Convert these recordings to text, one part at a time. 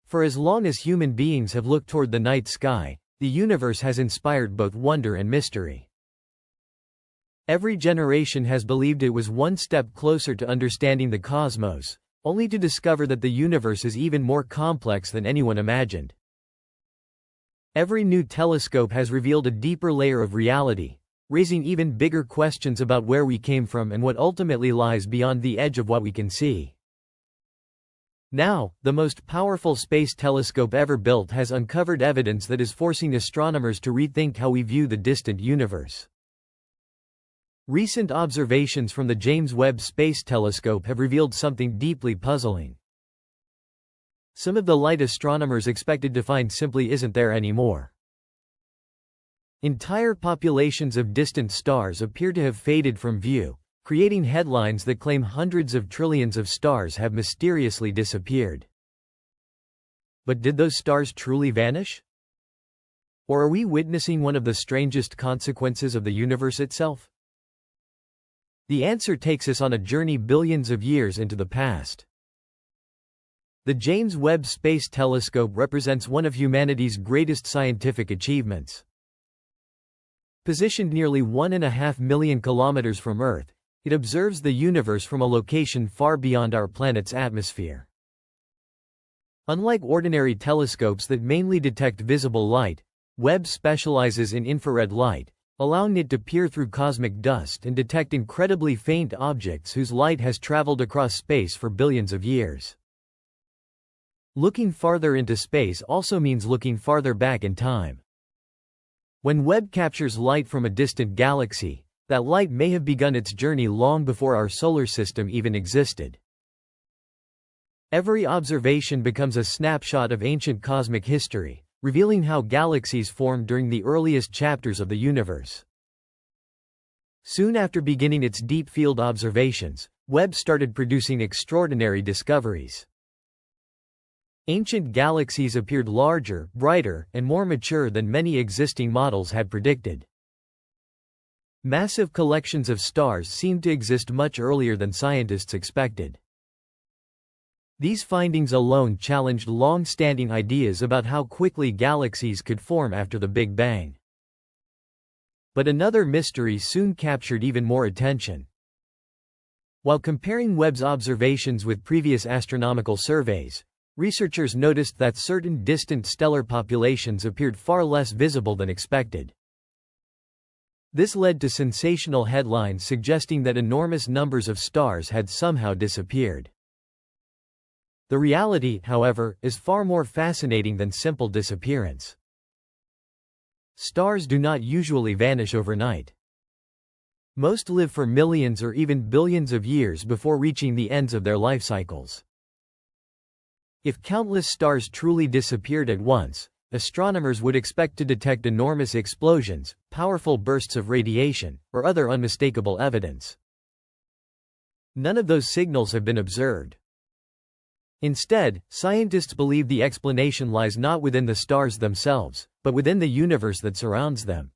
For as long as human beings have looked toward the night sky, the universe has inspired both wonder and mystery. Every generation has believed it was one step closer to understanding the cosmos, only to discover that the universe is even more complex than anyone imagined. Every new telescope has revealed a deeper layer of reality, raising even bigger questions about where we came from and what ultimately lies beyond the edge of what we can see. Now, the most powerful space telescope ever built has uncovered evidence that is forcing astronomers to rethink how we view the distant universe. Recent observations from the James Webb Space Telescope have revealed something deeply puzzling. Some of the light astronomers expected to find simply isn't there anymore. Entire populations of distant stars appear to have faded from view, creating headlines that claim hundreds of trillions of stars have mysteriously disappeared. But did those stars truly vanish? Or are we witnessing one of the strangest consequences of the universe itself? The answer takes us on a journey billions of years into the past. The James Webb Space Telescope represents one of humanity's greatest scientific achievements. Positioned nearly 1.5 million kilometers from Earth, it observes the universe from a location far beyond our planet's atmosphere. Unlike ordinary telescopes that mainly detect visible light, Webb specializes in infrared light, allowing it to peer through cosmic dust and detect incredibly faint objects whose light has traveled across space for billions of years. Looking farther into space also means looking farther back in time. When Webb captures light from a distant galaxy, that light may have begun its journey long before our solar system even existed. Every observation becomes a snapshot of ancient cosmic history, revealing how galaxies formed during the earliest chapters of the universe. Soon after beginning its deep field observations, Webb started producing extraordinary discoveries. Ancient galaxies appeared larger, brighter, and more mature than many existing models had predicted. Massive collections of stars seemed to exist much earlier than scientists expected. These findings alone challenged long-standing ideas about how quickly galaxies could form after the Big Bang. But another mystery soon captured even more attention. While comparing Webb's observations with previous astronomical surveys, researchers noticed that certain distant stellar populations appeared far less visible than expected. This led to sensational headlines suggesting that enormous numbers of stars had somehow disappeared. The reality, however, is far more fascinating than simple disappearance. Stars do not usually vanish overnight. Most live for millions or even billions of years before reaching the ends of their life cycles. If countless stars truly disappeared at once, astronomers would expect to detect enormous explosions, powerful bursts of radiation, or other unmistakable evidence. None of those signals have been observed. Instead, scientists believe the explanation lies not within the stars themselves, but within the universe that surrounds them.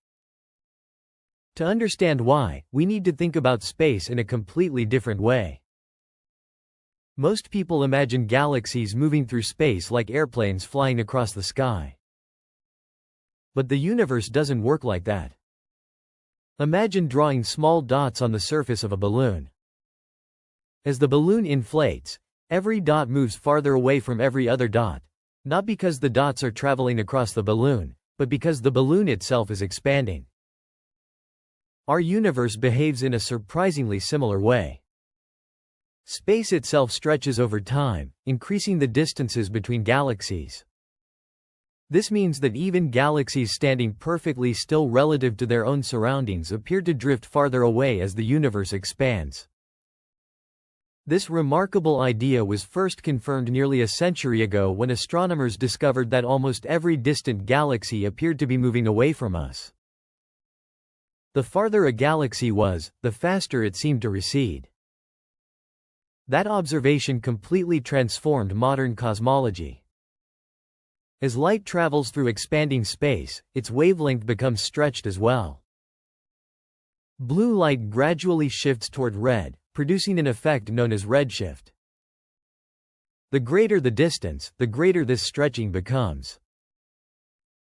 To understand why, we need to think about space in a completely different way. Most people imagine galaxies moving through space like airplanes flying across the sky. But the universe doesn't work like that. Imagine drawing small dots on the surface of a balloon. As the balloon inflates, every dot moves farther away from every other dot, not because the dots are traveling across the balloon, but because the balloon itself is expanding. Our universe behaves in a surprisingly similar way. Space itself stretches over time, increasing the distances between galaxies. This means that even galaxies standing perfectly still relative to their own surroundings appear to drift farther away as the universe expands. This remarkable idea was first confirmed nearly a century ago when astronomers discovered that almost every distant galaxy appeared to be moving away from us. The farther a galaxy was, the faster it seemed to recede. That observation completely transformed modern cosmology. As light travels through expanding space, its wavelength becomes stretched as well. Blue light gradually shifts toward red, producing an effect known as redshift. The greater the distance, the greater this stretching becomes.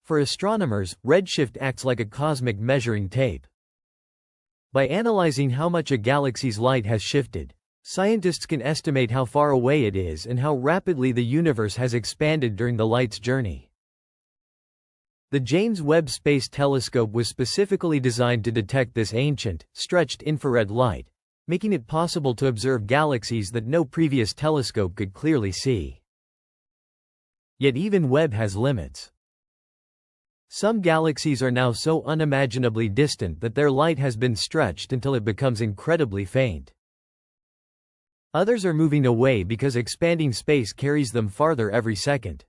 For astronomers, redshift acts like a cosmic measuring tape. By analyzing how much a galaxy's light has shifted, scientists can estimate how far away it is and how rapidly the universe has expanded during the light's journey. The James Webb Space Telescope was specifically designed to detect this ancient, stretched infrared light, making it possible to observe galaxies that no previous telescope could clearly see. Yet even Webb has limits. Some galaxies are now so unimaginably distant that their light has been stretched until it becomes incredibly faint. Others are moving away because expanding space carries them farther every second.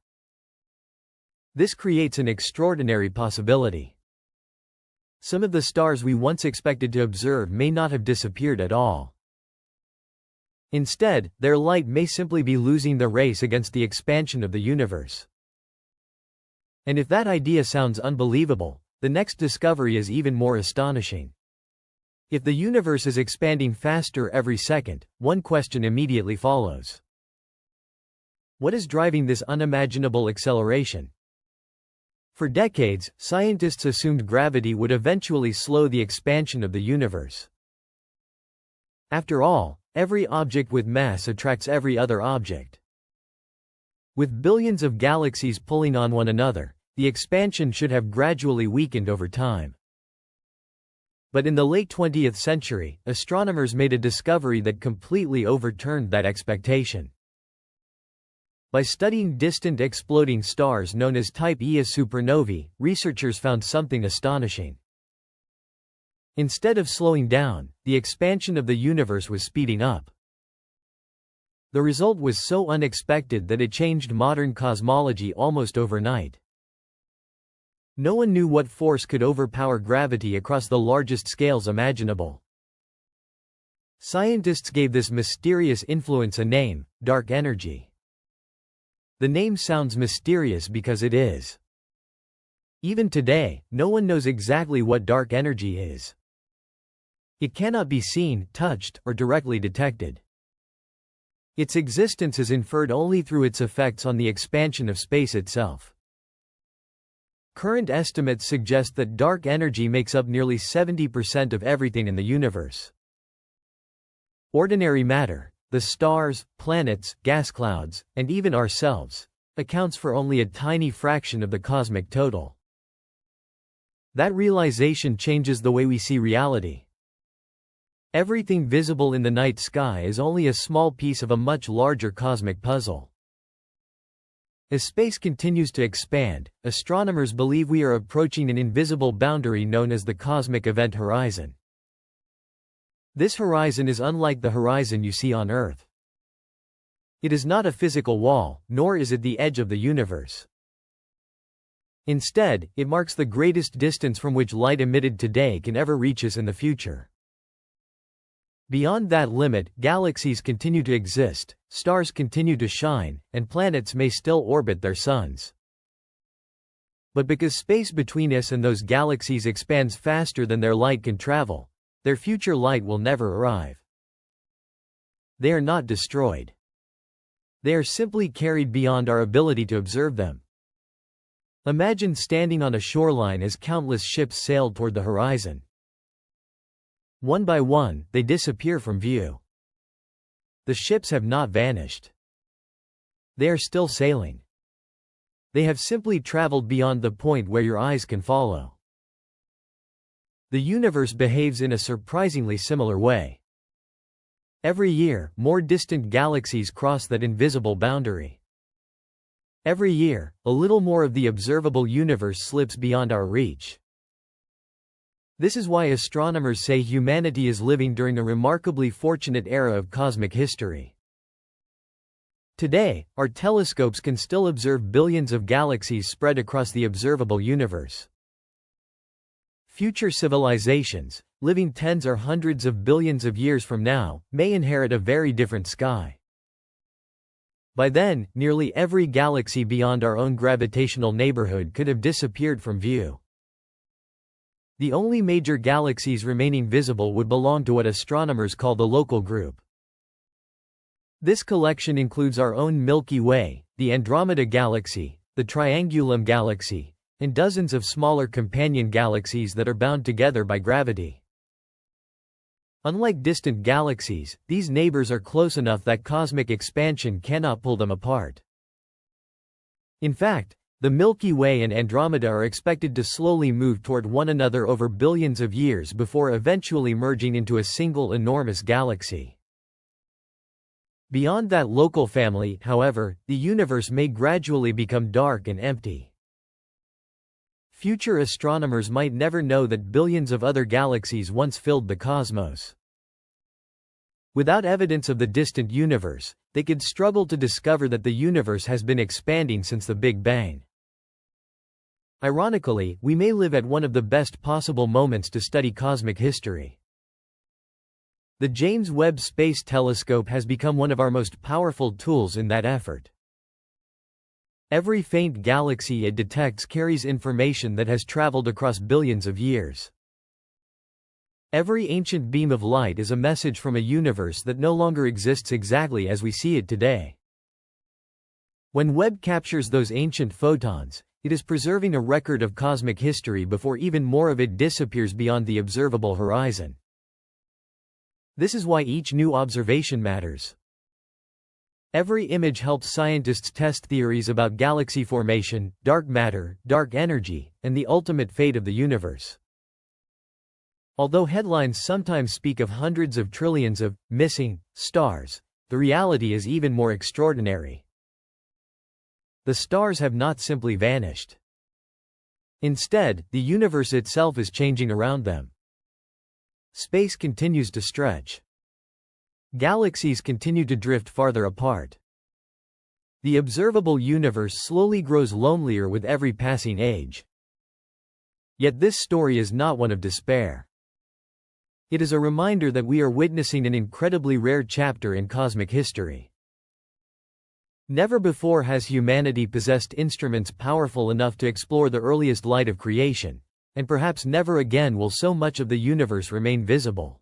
This creates an extraordinary possibility. Some of the stars we once expected to observe may not have disappeared at all. Instead, their light may simply be losing the race against the expansion of the universe. And if that idea sounds unbelievable, the next discovery is even more astonishing. If the universe is expanding faster every second, one question immediately follows. What is driving this unimaginable acceleration? For decades, scientists assumed gravity would eventually slow the expansion of the universe. After all, every object with mass attracts every other object. With billions of galaxies pulling on one another, the expansion should have gradually weakened over time. But in the late 20th century, astronomers made a discovery that completely overturned that expectation. By studying distant exploding stars known as Type Ia supernovae, researchers found something astonishing. Instead of slowing down, the expansion of the universe was speeding up. The result was so unexpected that it changed modern cosmology almost overnight. No one knew what force could overpower gravity across the largest scales imaginable. Scientists gave this mysterious influence a name: dark energy. The name sounds mysterious because it is. Even today, no one knows exactly what dark energy is. It cannot be seen, touched, or directly detected. Its existence is inferred only through its effects on the expansion of space itself. Current estimates suggest that dark energy makes up nearly 70% of everything in the universe. Ordinary matter, the stars, planets, gas clouds, and even ourselves, accounts for only a tiny fraction of the cosmic total. That realization changes the way we see reality. Everything visible in the night sky is only a small piece of a much larger cosmic puzzle. As space continues to expand, astronomers believe we are approaching an invisible boundary known as the cosmic event horizon. This horizon is unlike the horizon you see on Earth. It is not a physical wall, nor is it the edge of the universe. Instead, it marks the greatest distance from which light emitted today can ever reach us in the future. Beyond that limit, galaxies continue to exist, stars continue to shine, and planets may still orbit their suns. But because space between us and those galaxies expands faster than their light can travel, their future light will never arrive. They are not destroyed. They are simply carried beyond our ability to observe them. Imagine standing on a shoreline as countless ships sailed toward the horizon. One by one, they disappear from view. The ships have not vanished. They are still sailing. They have simply traveled beyond the point where your eyes can follow. The universe behaves in a surprisingly similar way. Every year, more distant galaxies cross that invisible boundary. Every year, a little more of the observable universe slips beyond our reach. This is why astronomers say humanity is living during a remarkably fortunate era of cosmic history. Today, our telescopes can still observe billions of galaxies spread across the observable universe. Future civilizations, living tens or hundreds of billions of years from now, may inherit a very different sky. By then, nearly every galaxy beyond our own gravitational neighborhood could have disappeared from view. The only major galaxies remaining visible would belong to what astronomers call the local group. This collection includes our own Milky Way, the Andromeda Galaxy, the Triangulum Galaxy, and dozens of smaller companion galaxies that are bound together by gravity. Unlike distant galaxies, these neighbors are close enough that cosmic expansion cannot pull them apart. In fact, the Milky Way and Andromeda are expected to slowly move toward one another over billions of years before eventually merging into a single enormous galaxy. Beyond that local family, however, the universe may gradually become dark and empty. Future astronomers might never know that billions of other galaxies once filled the cosmos. Without evidence of the distant universe, they could struggle to discover that the universe has been expanding since the Big Bang. Ironically, we may live at one of the best possible moments to study cosmic history. The James Webb Space Telescope has become one of our most powerful tools in that effort. Every faint galaxy it detects carries information that has traveled across billions of years. Every ancient beam of light is a message from a universe that no longer exists exactly as we see it today. When Webb captures those ancient photons, it is preserving a record of cosmic history before even more of it disappears beyond the observable horizon. This is why each new observation matters. Every image helps scientists test theories about galaxy formation, dark matter, dark energy, and the ultimate fate of the universe. Although headlines sometimes speak of hundreds of trillions of missing stars, the reality is even more extraordinary. The stars have not simply vanished. Instead, the universe itself is changing around them. Space continues to stretch. Galaxies continue to drift farther apart. The observable universe slowly grows lonelier with every passing age. Yet this story is not one of despair. It is a reminder that we are witnessing an incredibly rare chapter in cosmic history. Never before has humanity possessed instruments powerful enough to explore the earliest light of creation, and perhaps never again will so much of the universe remain visible.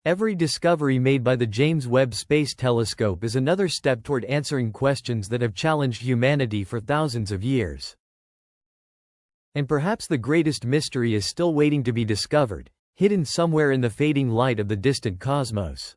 Every discovery made by the James Webb Space Telescope is another step toward answering questions that have challenged humanity for thousands of years. And perhaps the greatest mystery is still waiting to be discovered, hidden somewhere in the fading light of the distant cosmos.